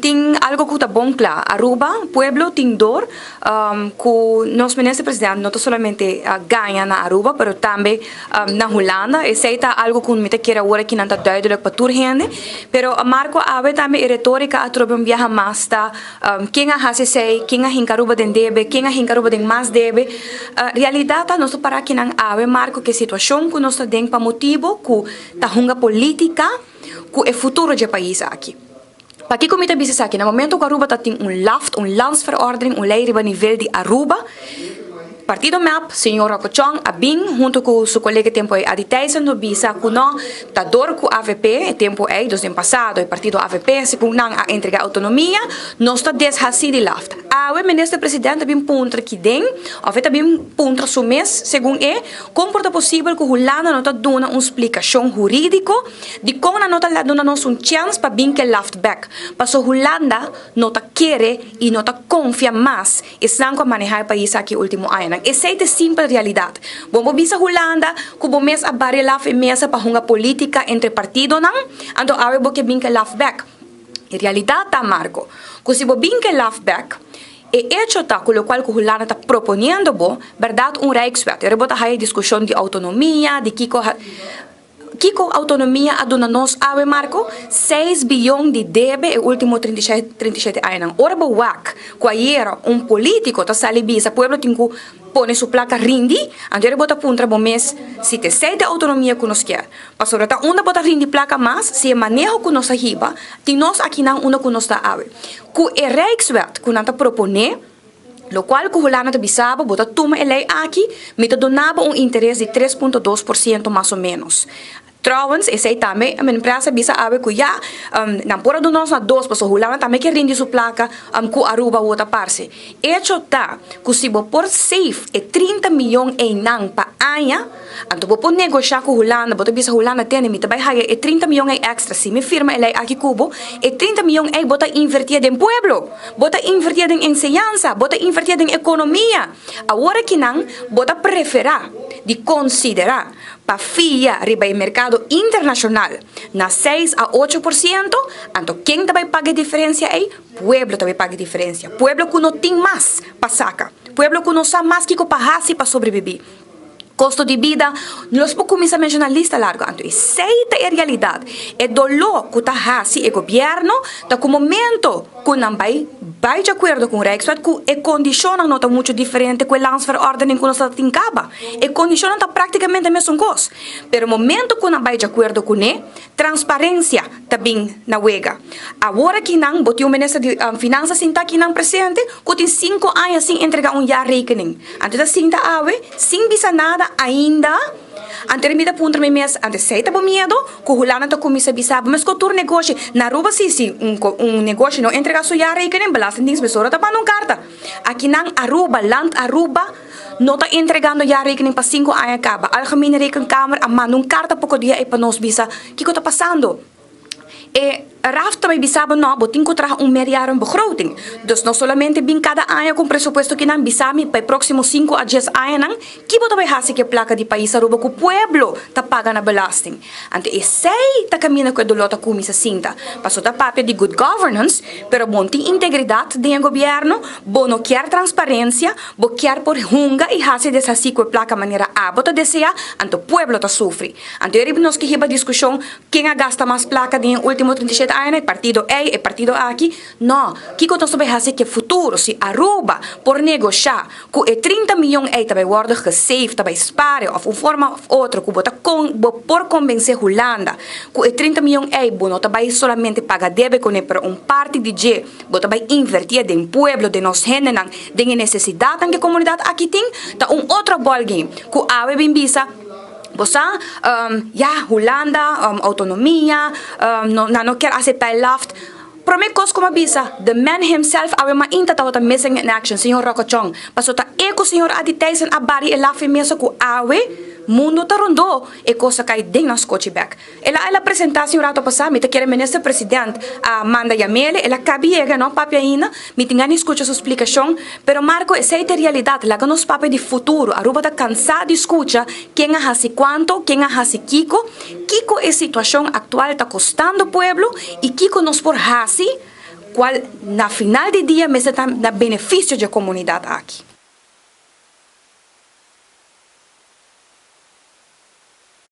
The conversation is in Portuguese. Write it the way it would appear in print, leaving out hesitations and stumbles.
Tem algo que está bom claro. Aruba, pueblo, tem dor. Que nosso ministro presidente não solamente ganha na Aruba, mas também na Holanda. E sei tá algo que me quer agora que não está duidelijk para toda gente. Pero Marco ave também retórica a trobe viaja mais tá. Quem a hase sei, quem a hinka Aruba den debe, quem a hinka Aruba den mais debe. Realidade nós para que não ave Marco que situação que nós tem para motivo que tá hunga política, que é futuro do país aqui. Para que comita bisa aqui, no momento que Aruba tem landsverordening, lei a nível de Aruba, Partido MAP, senhor Rocochong, a BIN, junto com seu colega tempo aí, a de Tyson, no bisa, que não está dor com o AVP, tempo aí, dos anos passados, o partido AVP, se com não entregar autonomia, não está deshacido de laft. O ministro presidente bem puntra que tem, ou feita bem puntra su mês, segundo como é possível que o Holanda não está dando uma explicação jurídica de como não está dando nos chance para bem que laft back. Para o Holanda não está querer e não está confia mais, e não com manejar o país aqui último ano. Essa é a simples realidade. Vamos ver a Holanda, que o mês a barre lá e mesa para uma política entre partidos, não? Então, a ver que bem que laft back. A realidade está, Marco, que se você bem que laft back, e hecho tá com o qual que Holanda está propondo, verdade, Rijkswet. Eu vou a discussão de autonomia, de Kiko autonomia a dona nós ave Marco 6 bilhões de debe o último 37 anos. Ora bo wak, quaera político tá salibisa, pueblo tem que pone sua placa rindi, andare bota puntra bom mês, se te sei de autonomia que nós quer. Pastor tá onda bota rindi placa mas, se manejo que nós hiba, tem nós aqui não uma que nós tá ave. Ku e Rijkswet que nós propone lo qual que Holanda bisaba, bota toma lei aqui, me donava interesse de 3,2% mais ou menos. Trouwens, esse aí também, a minha empresa bisa abe que já, na pora do nosso 2, para o Holanda também que rende sua placa, com Aruba outra parte. Hecho tá, que se você por safe é 30 milhões em não para anha, então você negociar com Holanda, você bisa Holanda tem, me também é 30 milhões extra, se me firma ele aqui cubo, é 30 milhões aí você invertir em pueblo, você invertir em enseñança, você invertir em economia. Agora que não, você preferar de considerar para FIA riba em mercado internacional na 6 a 8%, então quem também paga a diferença aí? Pueblo também paga a diferença. Pueblo que não tem mais para sacar. Pueblo que não sabe mais que para sobreviver. Custo de vida, nós podemos começar a mencionar lista larga. Então, essa é a realidade. É dolor que está assim, o governo, está com o momento que não vai de acordo com o Rijkswet, que a condição não está muito diferente com a landsverordening que nós temos. A condição está praticamente a mesma coisa. Mas o momento que não vai de acordo com ele, transparência também na wega. Agora que não, o ministro de Finanças está aqui não presente, que tem 5 anos sem entregar rekening. Então, assim, sem bisa nada ainda, antes de punta me mês, antes sei tá bom medo, que o Holanda tá começa a bisar, mas que o negócio na Aruba se negócio não entrega sua área que nem belasting things, pessoa tá para não carta. Aqui não Aruba, land Aruba, não tá entregando já rekening para 5 anos acaba. Algemene rekenkamer, a mano carta pouco dia é para nós bisa, que tá passando? E Raf também bisaba não, botin que traga meerjaren begroting. Dus não somente bem cada ano com presupuesto que não bisami para próximo 5 a 10 anos, que bota vai hasi que placa de país Aruba que o pueblo tá paga na belasting. Ante sei tá caminho que dolota comisa cinta. Passou da papel de good governance, pero bom tem integridade do governo, bom não quer transparência, bom quer por hunga e hasi dessa que placa maneira a bota deseja, ante o pueblo tá sofre. Ante eu nós que riba discussão quem a gasta mais placa de último 37 anos, partido A e partido aqui, não. Que nós vamos fazer que futuro, se Aruba, por negociar, com 30 milhões aí também guarda que safe, também spare, ou uma forma ou outra, que bota por convencer Holanda, com 30 milhões aí, não também solamente paga deve com ele, para parte de G, bota também invertir em pueblo, de nós gente, de necessidade que a comunidade aqui tem, tá outro ballgame, que a bem bisa. Bosa, Holanda, autonomia, não quer aceitar laft. Promekos como bisa, the man himself, awe ma inta tawata missing in action, senhor Rocochong. Pasota eko senhor aditesen abari elafi mesa ku awe, mundo tarondo, e cosa kai ding nas coachback. Ela apresentação rato passar, mita quer ministro presidente, manda Yamele, ela cabiega no papiaina, mitingani escuta sua explicação, pero Marco, essa é a realidade, lá nos papel de futuro, Aruba tá cansado de escuta, quem a hasi quanto, quem a hasi Kiko é a situação atual tá custando o pueblo, e Kiko nos por hasi, qual na final de dia me está na benefício da comunidade aqui.